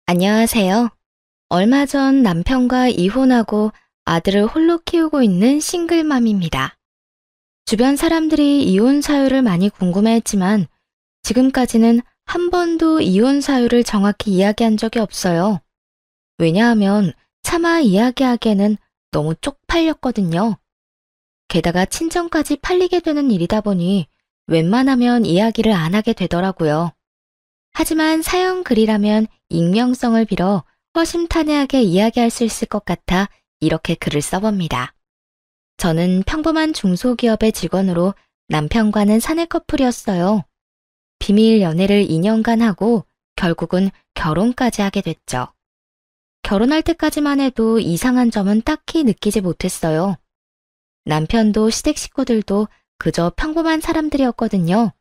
안녕하세요. 얼마 전 남편과 이혼하고 아들을 홀로 키우고 있는 싱글맘입니다. 주변 사람들이 이혼 사유를 많이 궁금해했지만 지금까지는 한 번도 이혼 사유를 정확히 이야기한 적이 없어요. 왜냐하면 차마 이야기하기에는 너무 쪽팔렸거든요. 게다가 친정까지 팔리게 되는 일이다 보니 웬만하면 이야기를 안 하게 되더라고요. 하지만 사연 글이라면 익명성을 빌어 허심탄회하게 이야기할 수 있을 것 같아 이렇게 글을 써봅니다. 저는 평범한 중소기업의 직원으로 남편과는 사내 커플이었어요. 비밀 연애를 2년간 하고 결국은 결혼까지 하게 됐죠. 결혼할 때까지만 해도 이상한 점은 딱히 느끼지 못했어요. 남편도 시댁 식구들도 그저 평범한 사람들이었거든요.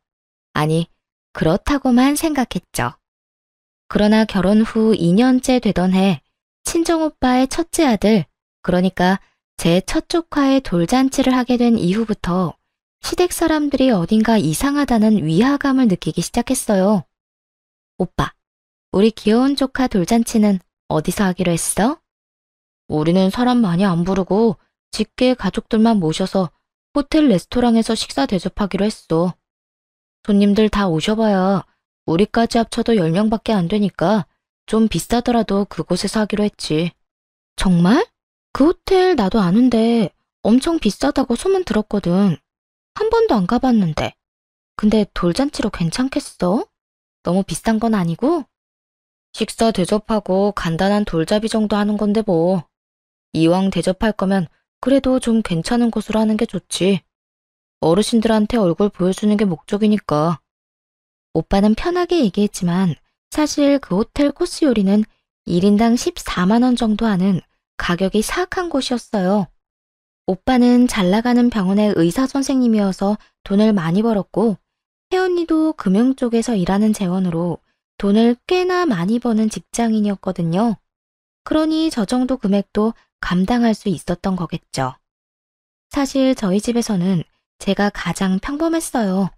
아니, 그렇다고만 생각했죠. 그러나 결혼 후 2년째 되던 해 친정오빠의 첫째 아들, 그러니까 제 첫 조카의 돌잔치를 하게 된 이후부터 시댁 사람들이 어딘가 이상하다는 위화감을 느끼기 시작했어요. 오빠, 우리 귀여운 조카 돌잔치는 어디서 하기로 했어? 우리는 사람 많이 안 부르고 직계 가족들만 모셔서 호텔 레스토랑에서 식사 대접하기로 했어. 손님들 다 오셔봐야 우리까지 합쳐도 10명밖에 안 되니까 좀 비싸더라도 그곳에서 하기로 했지. 정말? 그 호텔 나도 아는데 엄청 비싸다고 소문 들었거든. 한 번도 안 가봤는데. 근데 돌잔치로 괜찮겠어? 너무 비싼 건 아니고? 식사 대접하고 간단한 돌잡이 정도 하는 건데 뭐. 이왕 대접할 거면 그래도 좀 괜찮은 곳으로 하는 게 좋지. 어르신들한테 얼굴 보여주는 게 목적이니까. 오빠는 편하게 얘기했지만 사실 그 호텔 코스 요리는 1인당 14만 원 정도 하는 가격이 사악한 곳이었어요. 오빠는 잘 나가는 병원의 의사 선생님이어서 돈을 많이 벌었고 혜언니도 금융 쪽에서 일하는 재원으로 돈을 꽤나 많이 버는 직장인이었거든요. 그러니 저 정도 금액도 감당할 수 있었던 거겠죠. 사실 저희 집에서는 제가 가장 평범했어요.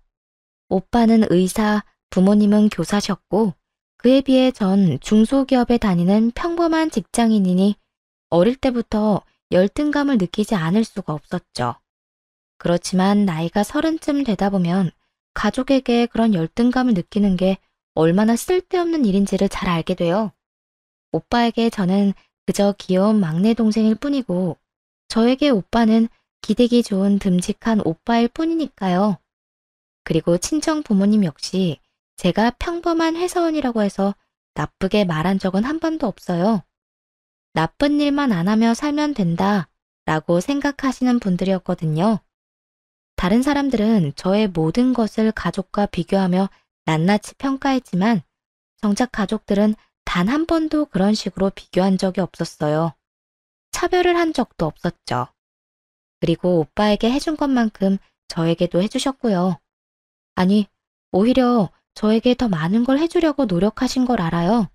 오빠는 의사, 부모님은 교사셨고 그에 비해 전 중소기업에 다니는 평범한 직장인이니 어릴 때부터 열등감을 느끼지 않을 수가 없었죠. 그렇지만 나이가 30쯤 되다 보면 가족에게 그런 열등감을 느끼는 게 얼마나 쓸데없는 일인지를 잘 알게 돼요. 오빠에게 저는 그저 귀여운 막내 동생일 뿐이고 저에게 오빠는 기대기 좋은 듬직한 오빠일 뿐이니까요. 그리고 친정 부모님 역시 제가 평범한 회사원이라고 해서 나쁘게 말한 적은 한 번도 없어요. 나쁜 일만 안 하며 살면 된다 라고 생각하시는 분들이었거든요. 다른 사람들은 저의 모든 것을 가족과 비교하며 낱낱이 평가했지만 정작 가족들은 단 한 번도 그런 식으로 비교한 적이 없었어요. 차별을 한 적도 없었죠. 그리고 오빠에게 해준 것만큼 저에게도 해주셨고요. 아니, 오히려 저에게 더 많은 걸 해주려고 노력하신 걸 알아요.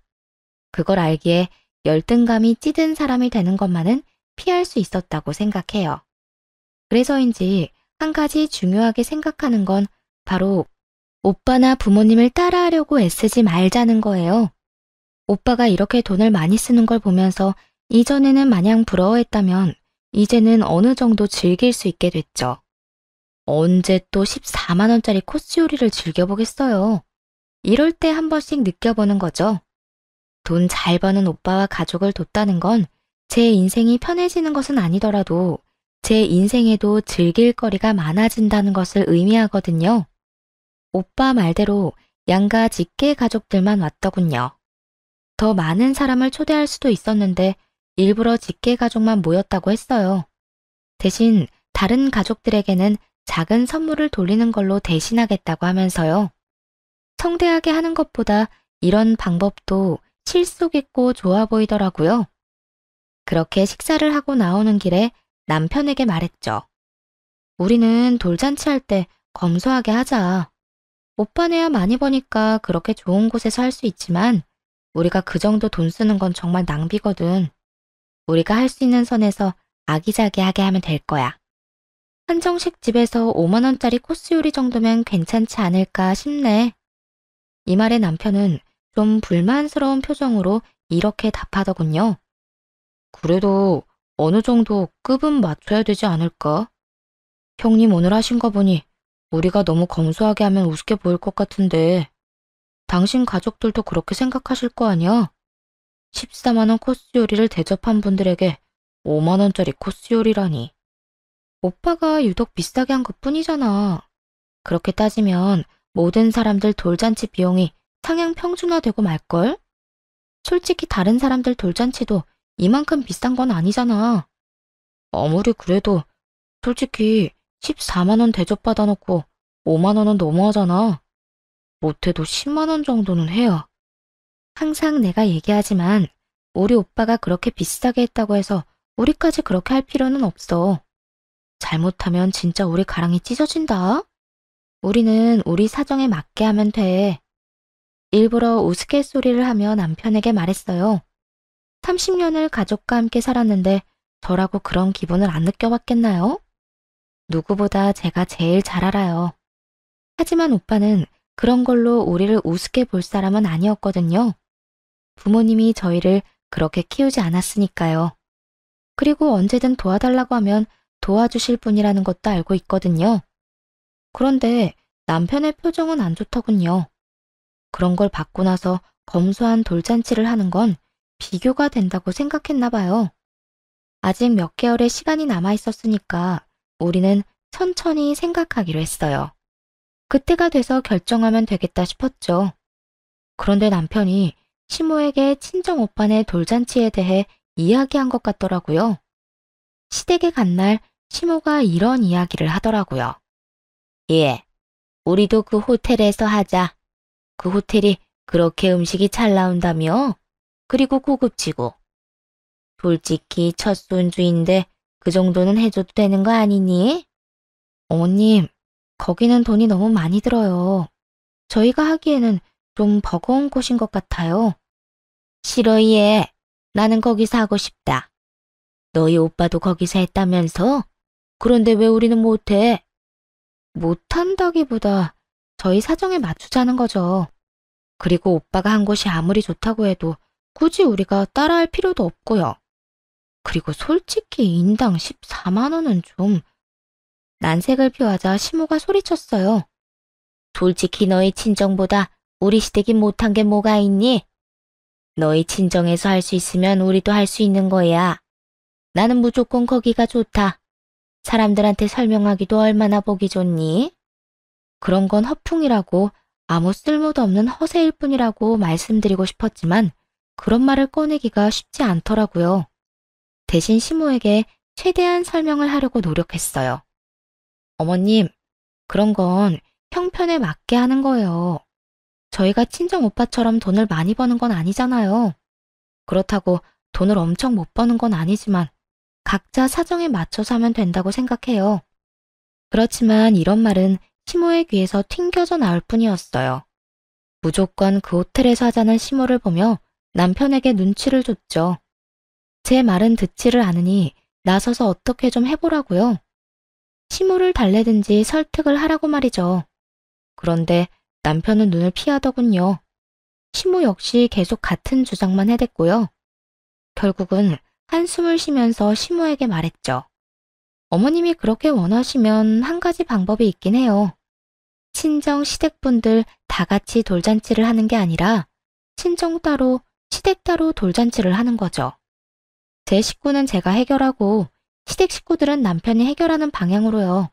그걸 알기에 열등감이 찌든 사람이 되는 것만은 피할 수 있었다고 생각해요. 그래서인지 한 가지 중요하게 생각하는 건 바로 오빠나 부모님을 따라하려고 애쓰지 말자는 거예요. 오빠가 이렇게 돈을 많이 쓰는 걸 보면서 이전에는 마냥 부러워했다면 이제는 어느 정도 즐길 수 있게 됐죠. 언제 또 14만 원짜리 코스 요리를 즐겨보겠어요. 이럴 때 한 번씩 느껴보는 거죠. 돈 잘 버는 오빠와 가족을 돕다는 건 제 인생이 편해지는 것은 아니더라도 제 인생에도 즐길 거리가 많아진다는 것을 의미하거든요. 오빠 말대로 양가 직계 가족들만 왔더군요. 더 많은 사람을 초대할 수도 있었는데 일부러 직계 가족만 모였다고 했어요. 대신 다른 가족들에게는 작은 선물을 돌리는 걸로 대신하겠다고 하면서요. 성대하게 하는 것보다 이런 방법도 실속 있고 좋아 보이더라고요. 그렇게 식사를 하고 나오는 길에 남편에게 말했죠. 우리는 돌잔치 할 때 검소하게 하자. 오빠네야 많이 버니까 그렇게 좋은 곳에서 할 수 있지만 우리가 그 정도 돈 쓰는 건 정말 낭비거든. 우리가 할 수 있는 선에서 아기자기하게 하면 될 거야. 한정식 집에서 5만 원짜리 코스 요리 정도면 괜찮지 않을까 싶네. 이 말에 남편은 좀 불만스러운 표정으로 이렇게 답하더군요. 그래도 어느 정도 급은 맞춰야 되지 않을까? 형님 오늘 하신 거 보니 우리가 너무 검소하게 하면 우습게 보일 것 같은데 당신 가족들도 그렇게 생각하실 거 아니야? 14만 원 코스 요리를 대접한 분들에게 5만 원짜리 코스 요리라니. 오빠가 유독 비싸게 한 것뿐이잖아. 그렇게 따지면 모든 사람들 돌잔치 비용이 상향 평준화되고 말걸? 솔직히 다른 사람들 돌잔치도 이만큼 비싼 건 아니잖아. 아무리 그래도 솔직히 14만 원 대접받아 놓고 5만 원은 너무하잖아. 못해도 10만 원 정도는 해야. 항상 내가 얘기하지만 우리 오빠가 그렇게 비싸게 했다고 해서 우리까지 그렇게 할 필요는 없어. 잘못하면 진짜 우리 가랑이 찢어진다. 우리는 우리 사정에 맞게 하면 돼. 일부러 우스갯소리를 하며 남편에게 말했어요. 30년을 가족과 함께 살았는데 저라고 그런 기분을 안 느껴봤겠나요? 누구보다 제가 제일 잘 알아요. 하지만 오빠는 그런 걸로 우리를 우습게 볼 사람은 아니었거든요. 부모님이 저희를 그렇게 키우지 않았으니까요. 그리고 언제든 도와달라고 하면 도와주실 분이라는 것도 알고 있거든요. 그런데 남편의 표정은 안 좋더군요. 그런 걸 받고 나서 검소한 돌잔치를 하는 건 비교가 된다고 생각했나 봐요. 아직 몇 개월의 시간이 남아 있었으니까 우리는 천천히 생각하기로 했어요. 그때가 돼서 결정하면 되겠다 싶었죠. 그런데 남편이 시모에게 친정 오빠네 돌잔치에 대해 이야기한 것 같더라고요. 시댁에 간 날 시모가 이런 이야기를 하더라고요. 예, 우리도 그 호텔에서 하자. 그 호텔이 그렇게 음식이 잘 나온다며? 그리고 고급지고. 솔직히 첫 손주인데 그 정도는 해줘도 되는 거 아니니? 어머님, 거기는 돈이 너무 많이 들어요. 저희가 하기에는 좀 버거운 곳인 것 같아요. 싫어, 얘. 나는 거기서 하고 싶다. 너희 오빠도 거기서 했다면서? 그런데 왜 우리는 못해? 못한다기보다 저희 사정에 맞추자는 거죠. 그리고 오빠가 한 곳이 아무리 좋다고 해도 굳이 우리가 따라할 필요도 없고요. 그리고 솔직히 인당 14만 원은 좀... 난색을 표하자 시모가 소리쳤어요. 솔직히 너희 친정보다 우리 시댁이 못한 게 뭐가 있니? 너희 친정에서 할 수 있으면 우리도 할 수 있는 거야. 나는 무조건 거기가 좋다. 사람들한테 설명하기도 얼마나 보기 좋니? 그런 건 허풍이라고 아무 쓸모도 없는 허세일 뿐이라고 말씀드리고 싶었지만 그런 말을 꺼내기가 쉽지 않더라고요. 대신 시모에게 최대한 설명을 하려고 노력했어요. 어머님, 그런 건 형편에 맞게 하는 거예요. 저희가 친정 오빠처럼 돈을 많이 버는 건 아니잖아요. 그렇다고 돈을 엄청 못 버는 건 아니지만 각자 사정에 맞춰서 하면 된다고 생각해요. 그렇지만 이런 말은 시모의 귀에서 튕겨져 나올 뿐이었어요. 무조건 그 호텔에서 하자는 시모를 보며 남편에게 눈치를 줬죠. 제 말은 듣지를 않으니 나서서 어떻게 좀 해보라고요. 시모를 달래든지 설득을 하라고 말이죠. 그런데 남편은 눈을 피하더군요. 시모 역시 계속 같은 주장만 해댔고요. 결국은 한숨을 쉬면서 시모에게 말했죠. 어머님이 그렇게 원하시면 한 가지 방법이 있긴 해요. 친정 시댁분들 다 같이 돌잔치를 하는 게 아니라 친정 따로, 시댁 따로 돌잔치를 하는 거죠. 제 식구는 제가 해결하고 시댁 식구들은 남편이 해결하는 방향으로요.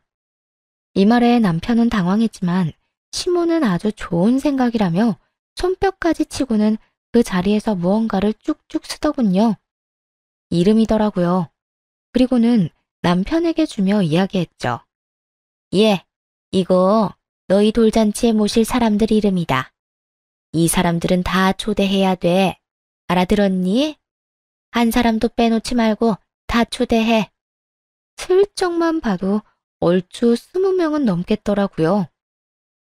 이 말에 남편은 당황했지만 시모는 아주 좋은 생각이라며 손뼉까지 치고는 그 자리에서 무언가를 쭉쭉 쓰더군요. 이름이더라고요. 그리고는 남편에게 주며 이야기했죠. 예, 이거 너희 돌잔치에 모실 사람들 이름이다. 이 사람들은 다 초대해야 돼. 알아들었니? 한 사람도 빼놓지 말고 다 초대해. 슬쩍만 봐도 얼추 20명은 넘겠더라고요.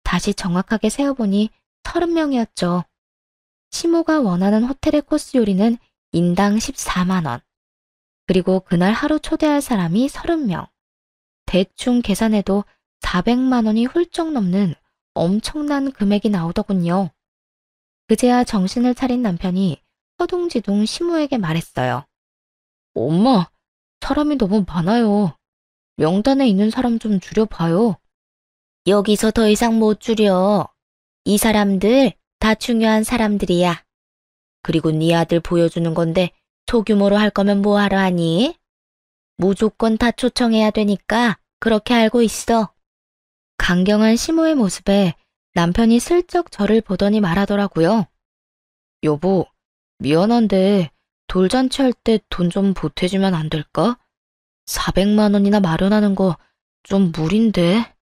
다시 정확하게 세어보니 30명이었죠. 시모가 원하는 호텔의 코스 요리는 인당 14만 원. 그리고 그날 하루 초대할 사람이 30명. 대충 계산해도 400만 원이 훌쩍 넘는 엄청난 금액이 나오더군요. 그제야 정신을 차린 남편이 허둥지둥 시모에게 말했어요. 엄마, 사람이 너무 많아요. 명단에 있는 사람 좀 줄여봐요. 여기서 더 이상 못 줄여. 이 사람들 다 중요한 사람들이야. 그리고 네 아들 보여주는 건데 소규모로 할 거면 뭐하러 하니? 무조건 다 초청해야 되니까 그렇게 알고 있어. 강경한 시모의 모습에 남편이 슬쩍 저를 보더니 말하더라고요. 여보, 미안한데 돌잔치 할 때 돈 좀 보태주면 안 될까? 400만 원이나 마련하는 거 좀 무리인데.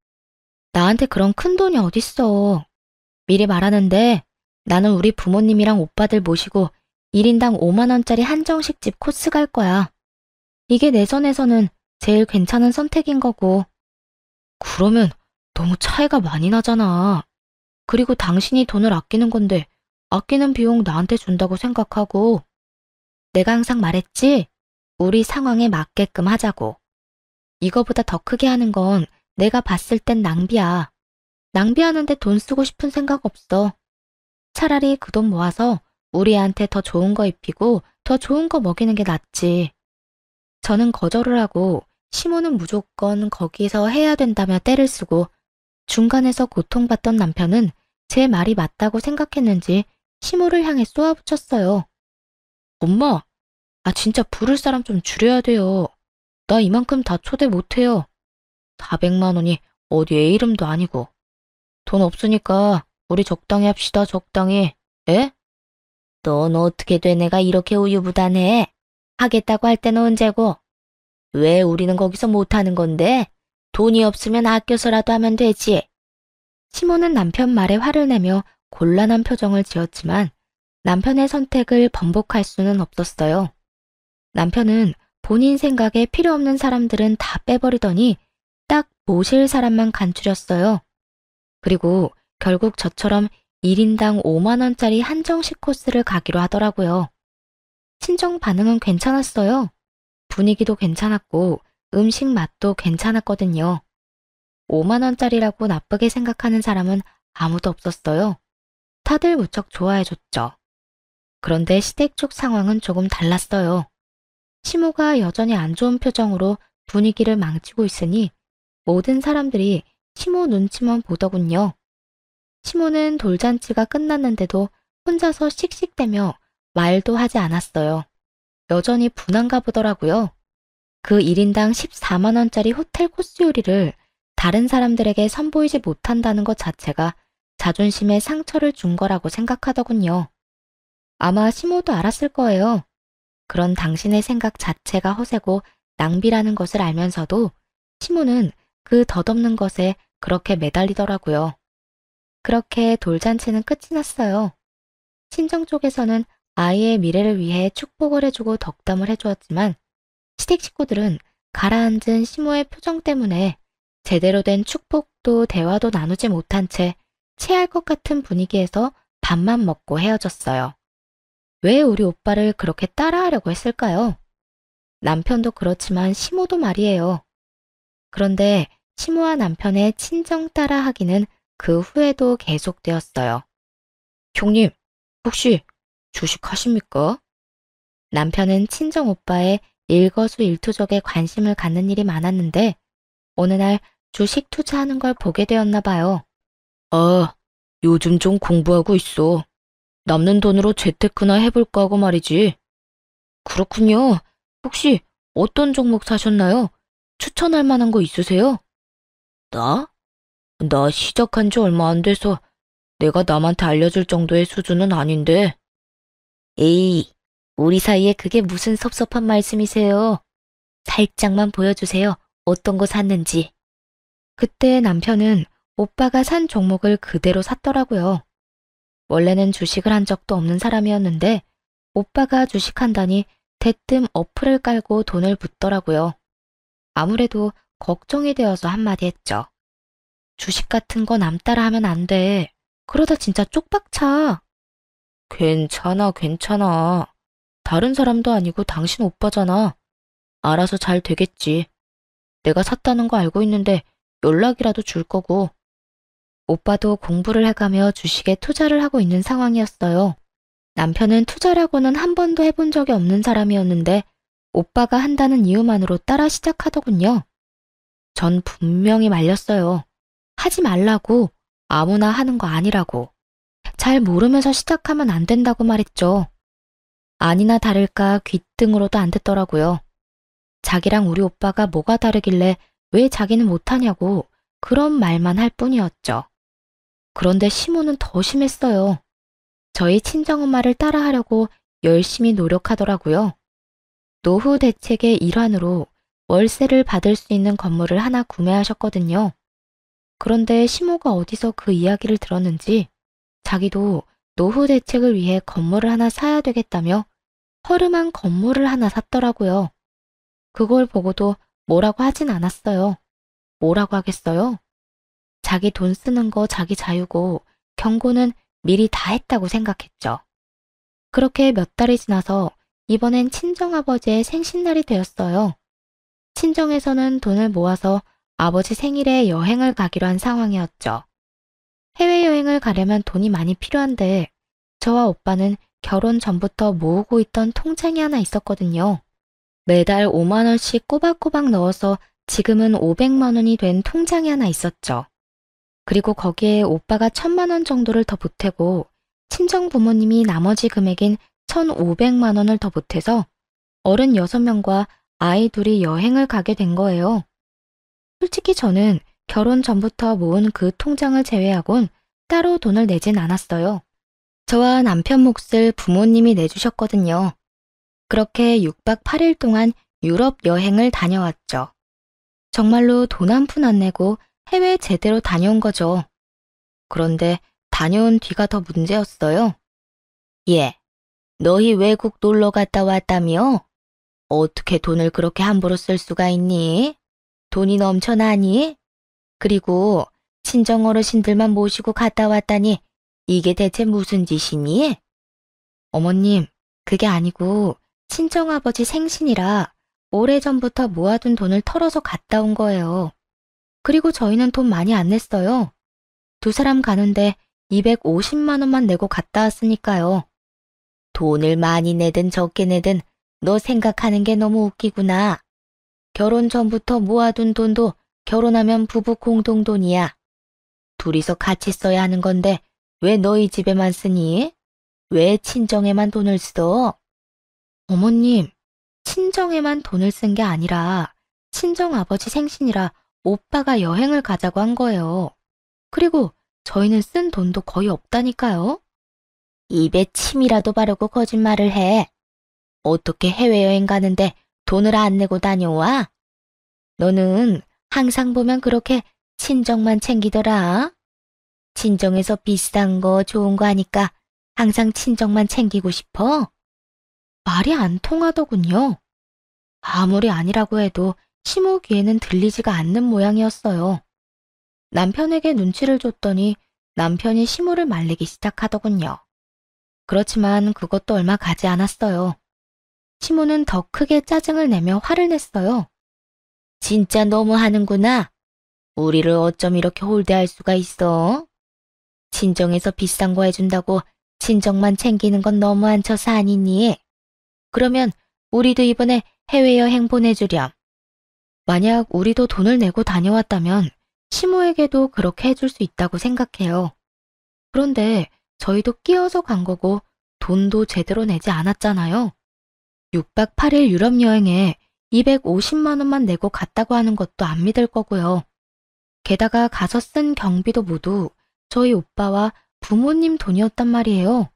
나한테 그런 큰 돈이 어딨어. 미리 말하는데 나는 우리 부모님이랑 오빠들 모시고 1인당 5만 원짜리 한정식집 코스 갈 거야. 이게 내 선에서는 제일 괜찮은 선택인 거고. 그러면 너무 차이가 많이 나잖아. 그리고 당신이 돈을 아끼는 건데 아끼는 비용 나한테 준다고 생각하고. 내가 항상 말했지? 우리 상황에 맞게끔 하자고. 이거보다 더 크게 하는 건 내가 봤을 땐 낭비야. 낭비하는데 돈 쓰고 싶은 생각 없어. 차라리 그 돈 모아서 우리 애한테 더 좋은 거 입히고 더 좋은 거 먹이는 게 낫지. 저는 거절을 하고 시모는 무조건 거기서 해야 된다며 떼를 쓰고 중간에서 고통받던 남편은 제 말이 맞다고 생각했는지 시모를 향해 쏘아붙였어요. 엄마, 진짜 부를 사람 좀 줄여야 돼요. 나 이만큼 다 초대 못해요. 400만 원이 어디 애 이름도 아니고. 돈 없으니까 우리 적당히 합시다, 적당히. 에? 넌 어떻게 돼 내가 이렇게 우유부단해? 하겠다고 할 때는 언제고? 왜 우리는 거기서 못하는 건데? 돈이 없으면 아껴서라도 하면 되지. 시모는 남편 말에 화를 내며 곤란한 표정을 지었지만 남편의 선택을 번복할 수는 없었어요. 남편은 본인 생각에 필요 없는 사람들은 다 빼버리더니 딱 모실 사람만 간추렸어요. 그리고 결국 저처럼 1인당 5만 원짜리 한정식 코스를 가기로 하더라고요. 친정 반응은 괜찮았어요. 분위기도 괜찮았고 음식 맛도 괜찮았거든요. 5만 원짜리라고 나쁘게 생각하는 사람은 아무도 없었어요. 다들 무척 좋아해줬죠. 그런데 시댁 쪽 상황은 조금 달랐어요. 시모가 여전히 안 좋은 표정으로 분위기를 망치고 있으니 모든 사람들이 시모 눈치만 보더군요. 시모는 돌잔치가 끝났는데도 혼자서 씩씩대며 말도 하지 않았어요. 여전히 분한가 보더라고요. 그 1인당 14만 원짜리 호텔 코스 요리를 다른 사람들에게 선보이지 못한다는 것 자체가 자존심에 상처를 준 거라고 생각하더군요. 아마 시모도 알았을 거예요. 그런 당신의 생각 자체가 허세고 낭비라는 것을 알면서도 시모는 그 덧없는 것에 그렇게 매달리더라고요. 그렇게 돌잔치는 끝이 났어요. 친정 쪽에서는 아이의 미래를 위해 축복을 해주고 덕담을 해주었지만 시댁 식구들은 가라앉은 시모의 표정 때문에 제대로 된 축복도 대화도 나누지 못한 채 체할 것 같은 분위기에서 밥만 먹고 헤어졌어요. 왜 우리 오빠를 그렇게 따라하려고 했을까요? 남편도 그렇지만 시모도 말이에요. 그런데 시모와 남편의 친정 따라하기는 그 후에도 계속되었어요. 형님, 혹시 주식하십니까? 남편은 친정 오빠의 일거수일투족에 관심을 갖는 일이 많았는데 어느 날 주식 투자하는 걸 보게 되었나 봐요. 요즘 좀 공부하고 있어. 남는 돈으로 재테크나 해볼까 하고 말이지. 그렇군요. 혹시 어떤 종목 사셨나요? 추천할 만한 거 있으세요? 나? 나 시작한 지 얼마 안 돼서 내가 남한테 알려줄 정도의 수준은 아닌데. 에이, 우리 사이에 그게 무슨 섭섭한 말씀이세요? 살짝만 보여주세요. 어떤 거 샀는지. 그때 남편은 오빠가 산 종목을 그대로 샀더라고요. 원래는 주식을 한 적도 없는 사람이었는데 오빠가 주식한다니 대뜸 어플을 깔고 돈을 붓더라고요. 아무래도 걱정이 되어서 한마디 했죠. 주식 같은 거 남 따라 하면 안 돼. 그러다 진짜 쪽박차. 괜찮아, 괜찮아. 다른 사람도 아니고 당신 오빠잖아. 알아서 잘 되겠지. 내가 샀다는 거 알고 있는데 연락이라도 줄 거고. 오빠도 공부를 해가며 주식에 투자를 하고 있는 상황이었어요. 남편은 투자라고는 한 번도 해본 적이 없는 사람이었는데 오빠가 한다는 이유만으로 따라 시작하더군요. 전 분명히 말렸어요. 하지 말라고, 아무나 하는 거 아니라고. 잘 모르면서 시작하면 안 된다고 말했죠. 아니나 다를까 귓등으로도 안 듣더라고요. 자기랑 우리 오빠가 뭐가 다르길래 왜 자기는 못하냐고 그런 말만 할 뿐이었죠. 그런데 시모는 더 심했어요. 저희 친정엄마를 따라하려고 열심히 노력하더라고요. 노후 대책의 일환으로 월세를 받을 수 있는 건물을 하나 구매하셨거든요. 그런데 시모가 어디서 그 이야기를 들었는지 자기도 노후 대책을 위해 건물을 하나 사야 되겠다며 허름한 건물을 하나 샀더라고요. 그걸 보고도 뭐라고 하진 않았어요. 뭐라고 하겠어요? 자기 돈 쓰는 거 자기 자유고 경고는 미리 다 했다고 생각했죠. 그렇게 몇 달이 지나서 이번엔 친정아버지의 생신날이 되었어요. 친정에서는 돈을 모아서 아버지 생일에 여행을 가기로 한 상황이었죠. 해외여행을 가려면 돈이 많이 필요한데 저와 오빠는 결혼 전부터 모으고 있던 통장이 하나 있었거든요. 매달 5만 원씩 꼬박꼬박 넣어서 지금은 500만 원이 된 통장이 하나 있었죠. 그리고 거기에 오빠가 1000만 원 정도를 더 보태고 친정 부모님이 나머지 금액인 1500만 원을 더 보태서 어른 6명과 아이 둘이 여행을 가게 된 거예요. 솔직히 저는 결혼 전부터 모은 그 통장을 제외하곤 따로 돈을 내진 않았어요. 저와 남편 몫을 부모님이 내주셨거든요. 그렇게 6박 8일 동안 유럽 여행을 다녀왔죠. 정말로 돈 한 푼 안 내고 해외 제대로 다녀온 거죠. 그런데 다녀온 뒤가 더 문제였어요. 예, 너희 외국 놀러 갔다 왔다며? 어떻게 돈을 그렇게 함부로 쓸 수가 있니? 돈이 넘쳐나니? 그리고 친정 어르신들만 모시고 갔다 왔다니 이게 대체 무슨 짓이니? 어머님, 그게 아니고 친정아버지 생신이라 오래전부터 모아둔 돈을 털어서 갔다 온 거예요. 그리고 저희는 돈 많이 안 냈어요. 두 사람 가는데 250만 원만 내고 갔다 왔으니까요. 돈을 많이 내든 적게 내든 너 생각하는 게 너무 웃기구나. 결혼 전부터 모아둔 돈도 결혼하면 부부 공동돈이야. 둘이서 같이 써야 하는 건데 왜 너희 집에만 쓰니? 왜 친정에만 돈을 써? 어머님, 친정에만 돈을 쓴 게 아니라 친정 아버지 생신이라 오빠가 여행을 가자고 한 거예요. 그리고 저희는 쓴 돈도 거의 없다니까요. 입에 침이라도 바르고 거짓말을 해. 어떻게 해외여행 가는데 돈을 안 내고 다녀와? 너는 항상 보면 그렇게 친정만 챙기더라. 친정에서 비싼 거 좋은 거 하니까 항상 친정만 챙기고 싶어? 말이 안 통하더군요. 아무리 아니라고 해도 시모 귀에는 들리지가 않는 모양이었어요. 남편에게 눈치를 줬더니 남편이 시모를 말리기 시작하더군요. 그렇지만 그것도 얼마 가지 않았어요. 시모는 더 크게 짜증을 내며 화를 냈어요. 진짜 너무하는구나. 우리를 어쩜 이렇게 홀대할 수가 있어? 친정에서 비싼 거 해준다고 친정만 챙기는 건 너무한 처사 아니니? 그러면 우리도 이번에 해외여행 보내주렴. 만약 우리도 돈을 내고 다녀왔다면 시모에게도 그렇게 해줄 수 있다고 생각해요. 그런데 저희도 끼어서 간 거고 돈도 제대로 내지 않았잖아요. 6박 8일 유럽 여행에 250만 원만 내고 갔다고 하는 것도 안 믿을 거고요. 게다가 가서 쓴 경비도 모두 저희 오빠와 부모님 돈이었단 말이에요.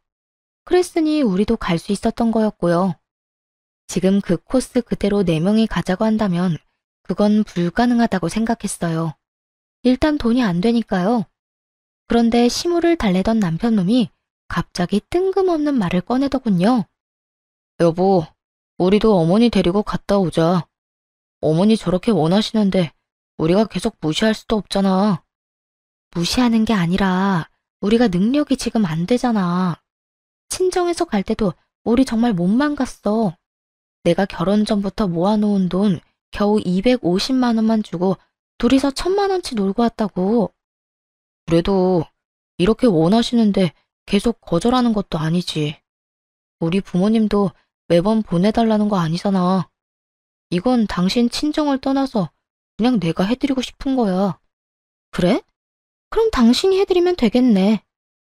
그랬으니 우리도 갈 수 있었던 거였고요. 지금 그 코스 그대로 4명이 가자고 한다면 그건 불가능하다고 생각했어요. 일단 돈이 안 되니까요. 그런데 시무를 달래던 남편놈이 갑자기 뜬금없는 말을 꺼내더군요. 여보, 우리도 어머니 데리고 갔다 오자. 어머니 저렇게 원하시는데 우리가 계속 무시할 수도 없잖아. 무시하는 게 아니라 우리가 능력이 지금 안 되잖아. 친정에서 갈 때도 우리 정말 못만 갔어. 내가 결혼 전부터 모아놓은 돈 겨우 250만 원만 주고 둘이서 1000만 원치 놀고 왔다고. 그래도 이렇게 원하시는데 계속 거절하는 것도 아니지. 우리 부모님도 매번 보내달라는 거 아니잖아. 이건 당신 친정을 떠나서 그냥 내가 해드리고 싶은 거야. 그래? 그럼 당신이 해드리면 되겠네.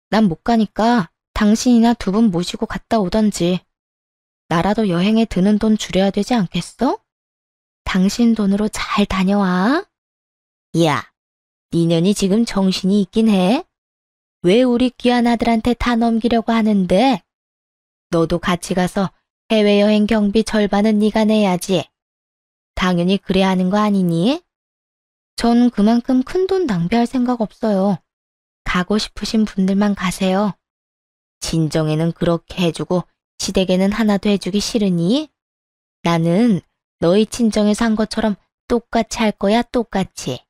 난 못 가니까 당신이나 두 분 모시고 갔다 오던지. 나라도 여행에 드는 돈 줄여야 되지 않겠어? 당신 돈으로 잘 다녀와. 야, 니년이 지금 정신이 있긴 해? 왜 우리 귀한 아들한테 다 넘기려고 하는데? 너도 같이 가서 해외여행 경비 절반은 네가 내야지. 당연히 그래야 하는 거 아니니? 전 그만큼 큰 돈 낭비할 생각 없어요. 가고 싶으신 분들만 가세요. 친정에는 그렇게 해주고 시댁에는 하나도 해주기 싫으니? 나는 너희 친정에 산 것처럼 똑같이 할 거야, 똑같이.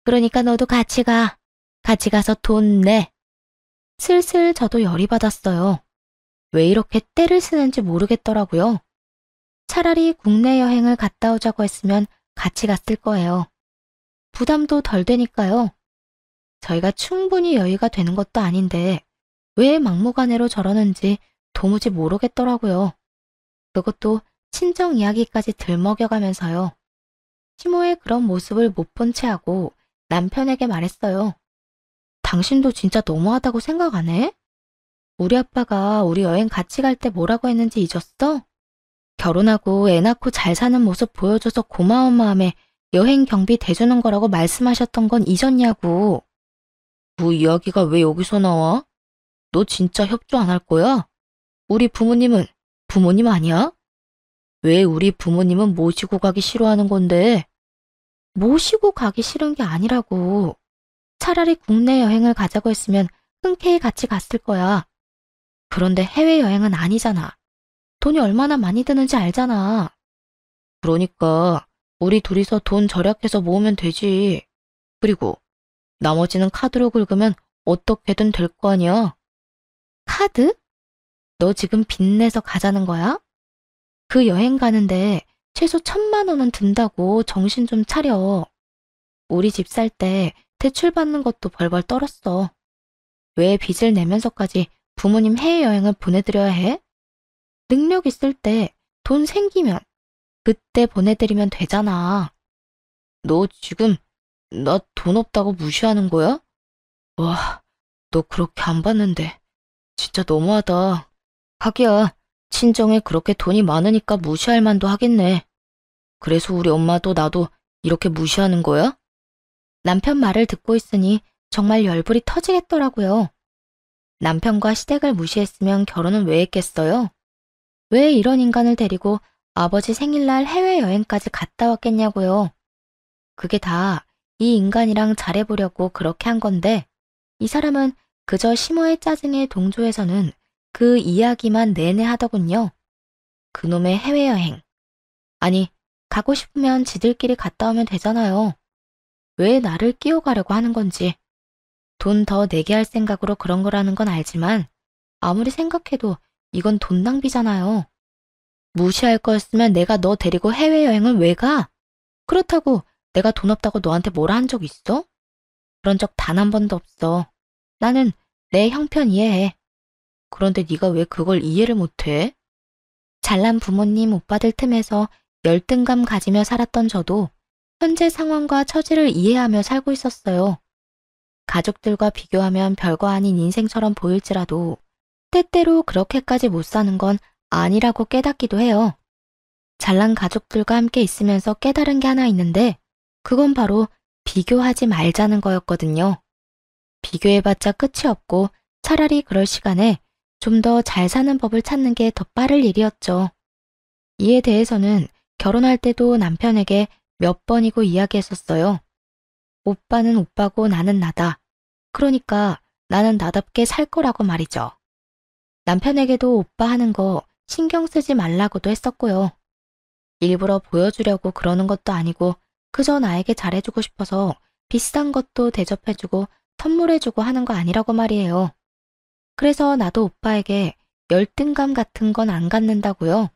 그러니까 너도 같이 가. 같이 가서 돈 내. 슬슬 저도 열이 받았어요. 왜 이렇게 떼를 쓰는지 모르겠더라고요. 차라리 국내 여행을 갔다 오자고 했으면 같이 갔을 거예요. 부담도 덜 되니까요. 저희가 충분히 여유가 되는 것도 아닌데 왜 막무가내로 저러는지 도무지 모르겠더라고요. 그것도 친정 이야기까지 들먹여가면서요. 시모의 그런 모습을 못 본 채 하고 남편에게 말했어요. 당신도 진짜 너무하다고 생각 안 해? 우리 아빠가 우리 여행 같이 갈 때 뭐라고 했는지 잊었어? 결혼하고 애 낳고 잘 사는 모습 보여줘서 고마운 마음에 여행 경비 대주는 거라고 말씀하셨던 건 잊었냐고. 그 이야기가 왜 여기서 나와? 너 진짜 협조 안 할 거야? 우리 부모님은 부모님 아니야? 왜 우리 부모님은 모시고 가기 싫어하는 건데? 모시고 가기 싫은 게 아니라고. 차라리 국내 여행을 가자고 했으면 흔쾌히 같이 갔을 거야. 그런데 해외여행은 아니잖아. 돈이 얼마나 많이 드는지 알잖아. 그러니까 우리 둘이서 돈 절약해서 모으면 되지. 그리고 나머지는 카드로 긁으면 어떻게든 될 거 아니야. 카드? 너 지금 빚내서 가자는 거야? 그 여행 가는데 최소 1,000만 원은 든다고 정신 좀 차려. 우리 집 살 때 대출 받는 것도 벌벌 떨었어. 왜 빚을 내면서까지 부모님 해외여행을 보내드려야 해? 능력 있을 때 돈 생기면 그때 보내드리면 되잖아. 너 지금 나 돈 없다고 무시하는 거야? 와, 너 그렇게 안 받는데 진짜 너무하다. 하기야, 친정에 그렇게 돈이 많으니까 무시할 만도 하겠네. 그래서 우리 엄마도 나도 이렇게 무시하는 거야? 남편 말을 듣고 있으니 정말 열불이 터지겠더라고요. 남편과 시댁을 무시했으면 결혼은 왜 했겠어요? 왜 이런 인간을 데리고 아버지 생일날 해외여행까지 갔다 왔겠냐고요. 그게 다 이 인간이랑 잘해보려고 그렇게 한 건데 이 사람은 그저 시모의 짜증에 동조해서는 그 이야기만 내내 하더군요. 그놈의 해외여행. 아니, 가고 싶으면 지들끼리 갔다 오면 되잖아요. 왜 나를 끼워가려고 하는 건지. 돈 더 내게 할 생각으로 그런 거라는 건 알지만 아무리 생각해도 이건 돈 낭비잖아요. 무시할 거였으면 내가 너 데리고 해외여행을 왜 가? 그렇다고 내가 돈 없다고 너한테 뭐라 한 적 있어? 그런 적 단 한 번도 없어. 나는 내 형편 이해해. 그런데 네가 왜 그걸 이해를 못해? 잘난 부모님 오빠들 틈에서 열등감 가지며 살았던 저도 현재 상황과 처지를 이해하며 살고 있었어요. 가족들과 비교하면 별거 아닌 인생처럼 보일지라도 때때로 그렇게까지 못 사는 건 아니라고 깨닫기도 해요. 잘난 가족들과 함께 있으면서 깨달은 게 하나 있는데 그건 바로 비교하지 말자는 거였거든요. 비교해봤자 끝이 없고 차라리 그럴 시간에 좀 더 잘 사는 법을 찾는 게 더 빠를 일이었죠. 이에 대해서는 결혼할 때도 남편에게 몇 번이고 이야기했었어요. 오빠는 오빠고 나는 나다. 그러니까 나는 나답게 살 거라고 말이죠. 남편에게도 오빠 하는 거 신경 쓰지 말라고도 했었고요. 일부러 보여주려고 그러는 것도 아니고 그저 나에게 잘해주고 싶어서 비싼 것도 대접해주고 선물해주고 하는 거 아니라고 말이에요. 그래서 나도 오빠에게 열등감 같은 건 안 갖는다고요.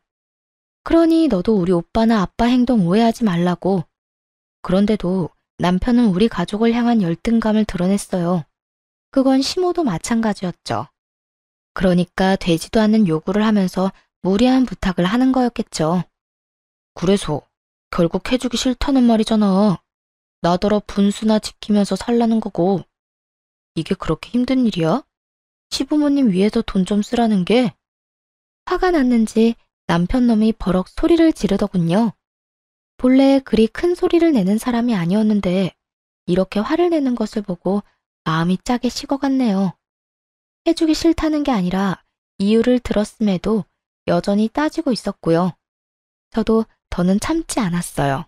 그러니 너도 우리 오빠나 아빠 행동 오해하지 말라고. 그런데도 남편은 우리 가족을 향한 열등감을 드러냈어요. 그건 시모도 마찬가지였죠. 그러니까 되지도 않는 요구를 하면서 무리한 부탁을 하는 거였겠죠. 그래서 결국 해주기 싫다는 말이잖아. 나더러 분수나 지키면서 살라는 거고. 이게 그렇게 힘든 일이야? 시부모님 위해서 돈 좀 쓰라는 게? 화가 났는지 남편 놈이 버럭 소리를 지르더군요. 본래 그리 큰 소리를 내는 사람이 아니었는데 이렇게 화를 내는 것을 보고 마음이 짜게 식어갔네요. 해주기 싫다는 게 아니라 이유를 들었음에도 여전히 따지고 있었고요. 저도 더는 참지 않았어요.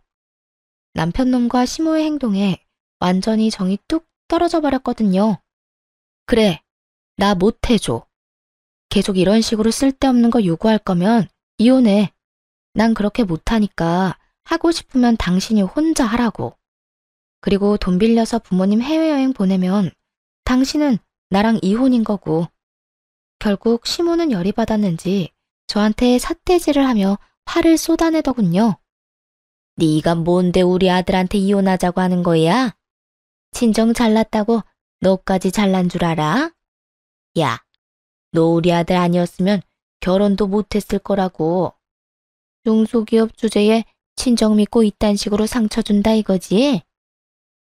남편 놈과 시모의 행동에 완전히 정이 뚝 떨어져 버렸거든요. 그래, 나 못해줘. 계속 이런 식으로 쓸데없는 거 요구할 거면 이혼해. 난 그렇게 못하니까 하고 싶으면 당신이 혼자 하라고. 그리고 돈 빌려서 부모님 해외여행 보내면 당신은 나랑 이혼인 거고. 결국 시모는 열이 받았는지 저한테 삿대질을 하며 화를 쏟아내더군요. 네가 뭔데 우리 아들한테 이혼하자고 하는 거야? 친정 잘났다고 너까지 잘난 줄 알아? 야, 너 우리 아들 아니었으면 결혼도 못했을 거라고. 중소기업 주제에 친정 믿고 이딴 식으로 상처 준다 이거지?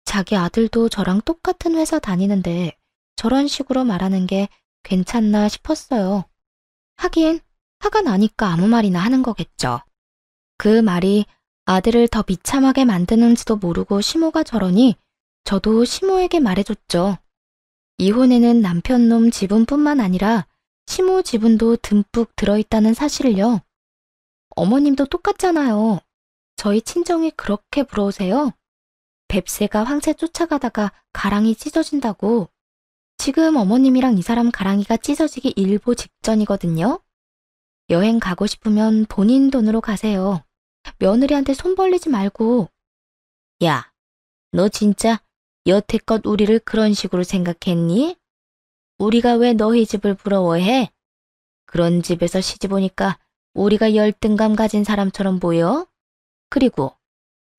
자기 아들도 저랑 똑같은 회사 다니는데 저런 식으로 말하는 게 괜찮나 싶었어요. 하긴 화가 나니까 아무 말이나 하는 거겠죠. 그 말이 아들을 더 비참하게 만드는지도 모르고 시모가 저러니 저도 시모에게 말해줬죠. 이혼에는 남편놈 지분뿐만 아니라 시모 지분도 듬뿍 들어있다는 사실을요. 어머님도 똑같잖아요. 저희 친정이 그렇게 부러우세요? 뱁새가 황새 쫓아가다가 가랑이 찢어진다고. 지금 어머님이랑 이 사람 가랑이가 찢어지기 일보 직전이거든요. 여행 가고 싶으면 본인 돈으로 가세요. 며느리한테 손 벌리지 말고. 야, 너 진짜 여태껏 우리를 그런 식으로 생각했니? 우리가 왜 너희 집을 부러워해? 그런 집에서 시집 오니까 우리가 열등감 가진 사람처럼 보여? 그리고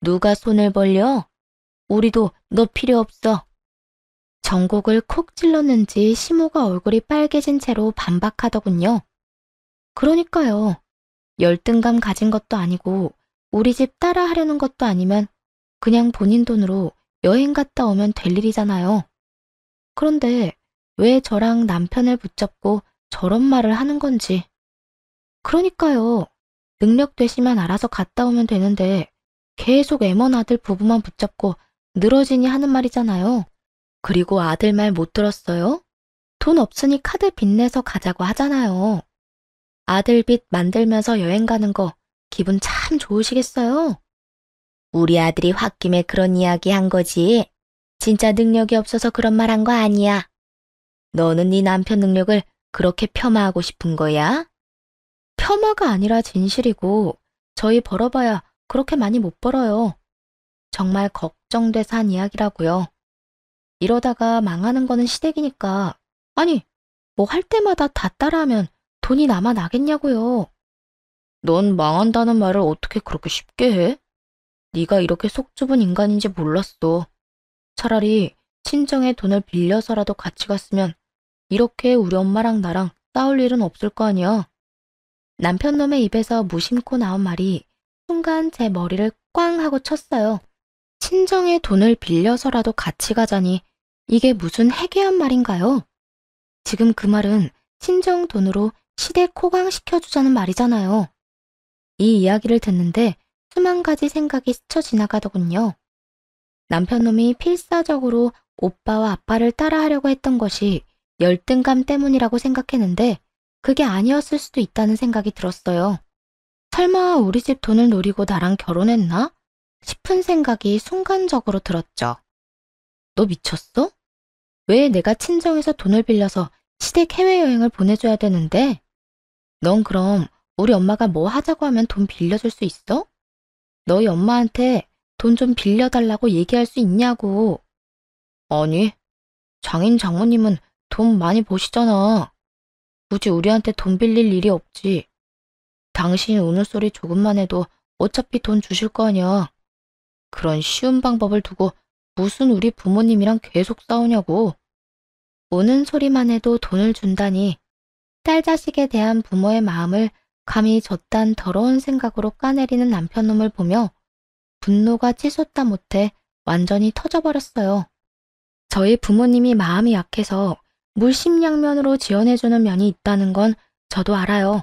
누가 손을 벌려? 우리도 너 필요 없어. 전곡을 콕 찔렀는지 시모가 얼굴이 빨개진 채로 반박하더군요. 그러니까요. 열등감 가진 것도 아니고 우리 집 따라 하려는 것도 아니면 그냥 본인 돈으로 여행 갔다 오면 될 일이잖아요. 그런데 왜 저랑 남편을 붙잡고 저런 말을 하는 건지. 그러니까요. 능력 되시면 알아서 갔다 오면 되는데 계속 애먼 아들 부부만 붙잡고 늘어지니 하는 말이잖아요. 그리고 아들 말 못 들었어요? 돈 없으니 카드 빚내서 가자고 하잖아요. 아들 빚 만들면서 여행 가는 거 기분 참 좋으시겠어요? 우리 아들이 홧김에 그런 이야기 한 거지. 진짜 능력이 없어서 그런 말 한 거 아니야. 너는 네 남편 능력을 그렇게 폄하하고 싶은 거야? 폄하가 아니라 진실이고 저희 벌어봐야 그렇게 많이 못 벌어요. 정말 걱정돼서 한 이야기라고요. 이러다가 망하는 거는 시댁이니까. 아니, 뭐 할 때마다 다 따라하면 돈이 남아 나겠냐고요. 넌 망한다는 말을 어떻게 그렇게 쉽게 해? 네가 이렇게 속 좁은 인간인지 몰랐어. 차라리 친정의 돈을 빌려서라도 같이 갔으면 이렇게 우리 엄마랑 나랑 싸울 일은 없을 거 아니야. 남편 놈의 입에서 무심코 나온 말이 순간 제 머리를 꽝 하고 쳤어요. 친정의 돈을 빌려서라도 같이 가자니 이게 무슨 해괴한 말인가요? 지금 그 말은 친정 돈으로 시댁 호강시켜주자는 말이잖아요. 이 이야기를 듣는데 수만 가지 생각이 스쳐 지나가더군요. 남편놈이 필사적으로 오빠와 아빠를 따라하려고 했던 것이 열등감 때문이라고 생각했는데 그게 아니었을 수도 있다는 생각이 들었어요. 설마 우리 집 돈을 노리고 나랑 결혼했나? 싶은 생각이 순간적으로 들었죠. 너 미쳤어? 왜 내가 친정에서 돈을 빌려서 시댁 해외여행을 보내줘야 되는데? 넌 그럼 우리 엄마가 뭐 하자고 하면 돈 빌려줄 수 있어? 너희 엄마한테 돈 좀 빌려달라고 얘기할 수 있냐고. 아니, 장인 장모님은 돈 많이 버시잖아. 굳이 우리한테 돈 빌릴 일이 없지. 당신 우는 소리 조금만 해도 어차피 돈 주실 거 아니야. 그런 쉬운 방법을 두고 무슨 우리 부모님이랑 계속 싸우냐고. 우는 소리만 해도 돈을 준다니 딸 자식에 대한 부모의 마음을 감히 저딴 더러운 생각으로 까내리는 남편놈을 보며 분노가 치솟다 못해 완전히 터져버렸어요. 저희 부모님이 마음이 약해서 물심양면으로 지원해주는 면이 있다는 건 저도 알아요.